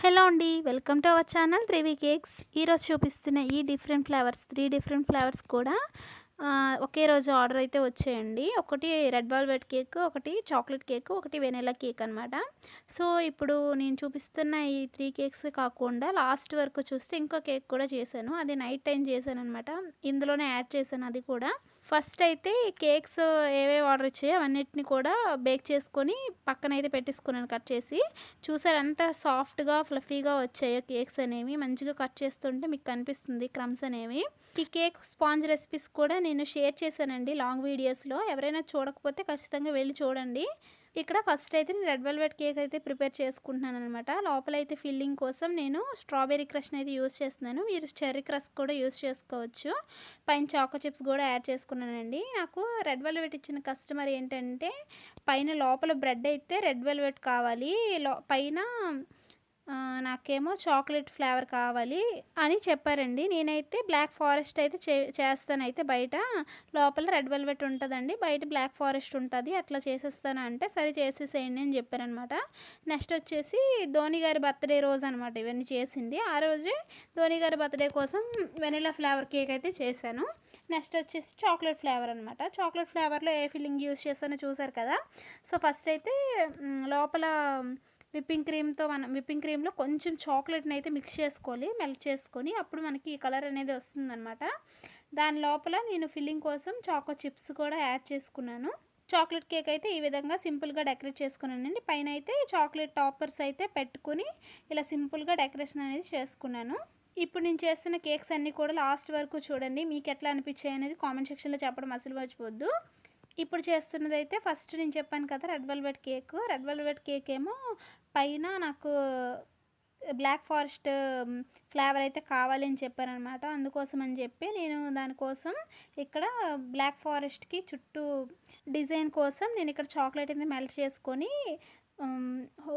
Hello అండి, welcome to our channel త్రివి cakes. ఈరోజు చూపిస్తున్న ఈ డిఫరెంట్ ఫ్లేవర్స్ 3 డిఫరెంట్ ఫ్లేవర్స్ కూడా ఒకే రోజు ఆర్డర్ అయితే వచ్చాయండి. ఒకటి రెడ్ వెల్వెట్ కేక్, ఒకటి చాక్లెట్ కేక్, ఒకటి వెనిలా కేక్ అనమాట. సో ఇప్పుడు నేను చూపిస్తున్న ఈ 3 కేక్స్ కాకుండా లాస్ట్ వరకు చూస్తే ఇంకో కేక్ కూడా చేశాను. అది నైట్ టైం చేశాను అనమాట. ఇందులోనే యాడ్ చేశాను అది కూడా. ఫస్ట్ అయితే కేక్స్ ఏవేవి ఆర్డర్ వచ్చాయో అవన్నిటిని కూడా బేక్ చేసుకొని పక్కనైతే పెట్టేసుకున్నాను కట్ చేసి. చూసారు ఎంత సాఫ్ట్గా ఫ్లఫీగా వచ్చాయో కేక్స్ అనేవి. మంచిగా కట్ చేస్తుంటే మీకు కనిపిస్తుంది క్రమ్స్ అనేవి. ఈ కేక్ స్పాంజ్ రెసిపీస్ కూడా నేను షేర్ చేశానండి లాంగ్ వీడియోస్లో. ఎవరైనా చూడకపోతే ఖచ్చితంగా వెళ్ళి చూడండి. ఇక్కడ ఫస్ట్ అయితే నేను రెడ్ వెల్వెట్ కేక్ అయితే ప్రిపేర్ చేసుకుంటున్నాను అనమాట. లోపల అయితే ఫిల్లింగ్ కోసం నేను స్ట్రాబెర్రీ క్రష్ని అయితే యూస్ చేస్తున్నాను. మీరు చెర్రీ క్రష్ కూడా యూస్ చేసుకోవచ్చు. పైన చాకో చిప్స్ కూడా యాడ్ చేసుకున్నానండి. నాకు రెడ్ వెల్వెట్ ఇచ్చిన కస్టమర్ ఏంటంటే పైన లోపల బ్రెడ్ అయితే రెడ్ వెల్వెట్ కావాలి, పైన నాకేమో చాక్లెట్ ఫ్లేవర్ కావాలి అని చెప్పారండి. నేనైతే బ్లాక్ ఫారెస్ట్ అయితే చేస్తాను. అయితే బయట లోపల రెడ్ వెల్వెట్ ఉంటుందండి, బయట బ్లాక్ ఫారెస్ట్ ఉంటుంది, అట్లా చేసేస్తాను అంటే సరే చేసేసేయండి అని చెప్పారనమాట. నెక్స్ట్ వచ్చేసి ధోని గారి బర్త్డే రోజు అనమాట ఇవన్నీ చేసింది. ఆ రోజే ధోని గారి బర్త్డే కోసం వెనిలా ఫ్లేవర్ కేక్ అయితే చేశాను. నెక్స్ట్ వచ్చేసి చాక్లెట్ ఫ్లేవర్ అనమాట. చాక్లెట్ ఫ్లేవర్లో ఏ ఫిల్లింగ్ యూస్ చేస్తానో చూసారు కదా. సో ఫస్ట్ అయితే లోపల విప్పింగ్ క్రీమ్లో కొంచెం చాక్లెట్ని అయితే మిక్స్ చేసుకోవాలి, మెల్ట్ చేసుకొని. అప్పుడు మనకి ఈ కలర్ అనేది వస్తుందన్నమాట. దాని లోపల నేను ఫిల్లింగ్ కోసం చాకో చిప్స్ కూడా యాడ్ చేసుకున్నాను. చాక్లెట్ కేక్ అయితే ఈ విధంగా సింపుల్గా డెకరేట్ చేసుకున్నానండి. పైన అయితే చాక్లెట్ టాపర్స్ అయితే పెట్టుకుని ఇలా సింపుల్గా డెకరేషన్ అనేది చేసుకున్నాను. ఇప్పుడు నేను చేస్తున్న కేక్స్ అన్నీ కూడా లాస్ట్ వరకు చూడండి. మీకు ఎట్లా అనిపించాయి అనేది కామెంట్ సెక్షన్లో చెప్పడం అసలు మర్చిపోద్దు. ఇప్పుడు చేస్తున్నది అయితే ఫస్ట్ నేను చెప్పాను కదా red velvet cake. Red velvet cake ఏమో పైన నాకు బ్లాక్ ఫారెస్ట్ ఫ్లేవర్ అయితే కావాలి అని చెప్పారనమాట. అందుకోసం అని చెప్పి నేను దానికోసం ఇక్కడ బ్లాక్ ఫారెస్ట్కి చుట్టూ డిజైన్ కోసం నేను ఇక్కడ చాక్లెట్ అయితే మెల్ట్ చేసుకొని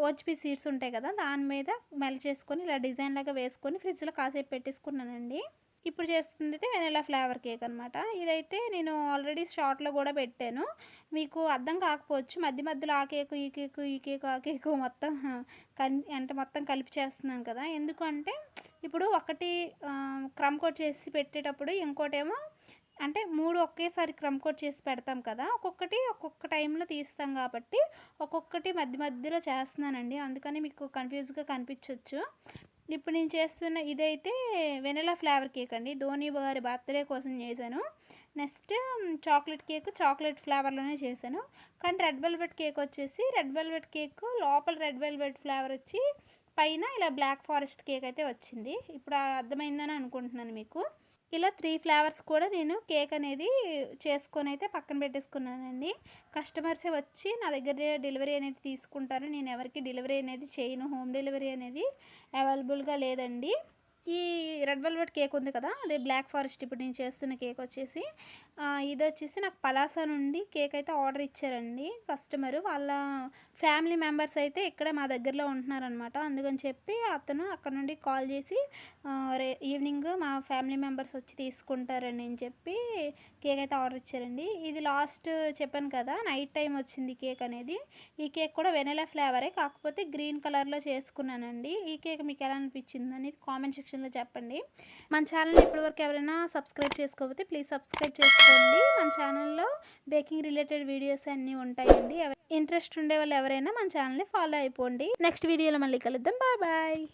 ఓచ్పీ సీడ్స్ ఉంటాయి కదా దాని మీద మెల్ట్ చేసుకొని ఇలా డిజైన్ లాగా వేసుకొని ఫ్రిడ్జ్లో కాసేపు పెట్టేసుకున్నానండి. ఇప్పుడు చేస్తుంది అయితే వెనిలా ఫ్లేవర్ కేక్ అనమాట. ఇదైతే నేను ఆల్రెడీ షార్ట్లో కూడా పెట్టాను, మీకు అర్థం కాకపోవచ్చు. మధ్య మధ్యలో ఆ కేకు ఈ కేకు ఈ కేకు ఆ కేకు మొత్తం అంటే మొత్తం కలిపి చేస్తున్నాను కదా. ఎందుకంటే ఇప్పుడు ఒకటి క్రమ్ కోట్ చేసి పెట్టేటప్పుడు ఇంకోటేమో అంటే 3 ఒకేసారి క్రమ్ కోట్ చేసి పెడతాం కదా. ఒక్కొక్కటి ఒక్కొక్క టైంలో తీస్తాం కాబట్టి ఒక్కొక్కటి మధ్య మధ్యలో చేస్తున్నానండి. అందుకని మీకు కన్ఫ్యూజ్గా కనిపించవచ్చు. ఇప్పుడు నేను చేస్తున్న ఇదైతే వెనిలా ఫ్లేవర్ కేక్ అండి. ధోని గారి బర్త్డే కోసం చేశాను. నెక్స్ట్ చాక్లెట్ కేక్ చాక్లెట్ ఫ్లేవర్లోనే చేశాను. కానీ రెడ్ వెల్వెట్ కేక్ వచ్చేసి రెడ్ వెల్వెట్ కేక్ లోపల రెడ్ వెల్వెట్ ఫ్లేవర్ వచ్చి పైన ఇలా బ్లాక్ ఫారెస్ట్ కేక్ అయితే వచ్చింది. ఇప్పుడు అర్థమైందని అనుకుంటున్నాను మీకు. ఇలా 3 ఫ్లేవర్స్ కూడా నేను కేక్ అనేది చేసుకొని అయితే పక్కన పెట్టేసుకున్నానండి. కస్టమర్సే వచ్చి నా దగ్గర డెలివరీ అనేది తీసుకుంటారు. నేను ఎవరికి డెలివరీ అనేది చేయను. హోమ్ డెలివరీ అనేది అవైలబుల్గా లేదండి. ఈ రెడ్ వెల్వెట్ కేక్ ఉంది కదా, అదే బ్లాక్ ఫారెస్ట్ ఇప్పుడు నేను చేస్తున్న కేక్ వచ్చేసి ఇది వచ్చేసి నాకు పలాసా నుండి కేక్ అయితే ఆర్డర్ ఇచ్చారండి కస్టమరు. వాళ్ళ ఫ్యామిలీ మెంబర్స్ అయితే ఇక్కడ మా దగ్గరలో ఉంటున్నారనమాట. అందుకని చెప్పి అతను అక్కడ నుండి కాల్ చేసి ఈవినింగ్ మా ఫ్యామిలీ మెంబర్స్ వచ్చి తీసుకుంటారని అని చెప్పి కేక్ అయితే ఆర్డర్ ఇచ్చారండి. ఇది లాస్ట్ చెప్పాను కదా నైట్ టైం వచ్చింది కేక్ అనేది. ఈ కేక్ కూడా వెనిలా ఫ్లేవరే, కాకపోతే గ్రీన్ కలర్లో చేసుకున్నానండి. ఈ కేక్ మీకు ఎలా అనిపించింది అనేది కామెంట్ సెక్షన్లో చెప్పండి. మన ఛానల్ని ఇప్పటివరకు ఎవరైనా సబ్స్క్రైబ్ చేసుకోకపోతే ప్లీజ్ సబ్స్క్రైబ్ చేసుకోండి. మన ఛానల్లో బేకింగ్ రిలేటెడ్ వీడియోస్ అన్నీ ఉంటాయండి. ఇంట్రెస్ట్ ఉండే వాళ్ళు ఎవరైనా మన ఛానల్ని ఫాలో అయిపోండి. నెక్స్ట్ వీడియోలో మళ్ళీ కలుద్దాం. Bye bye.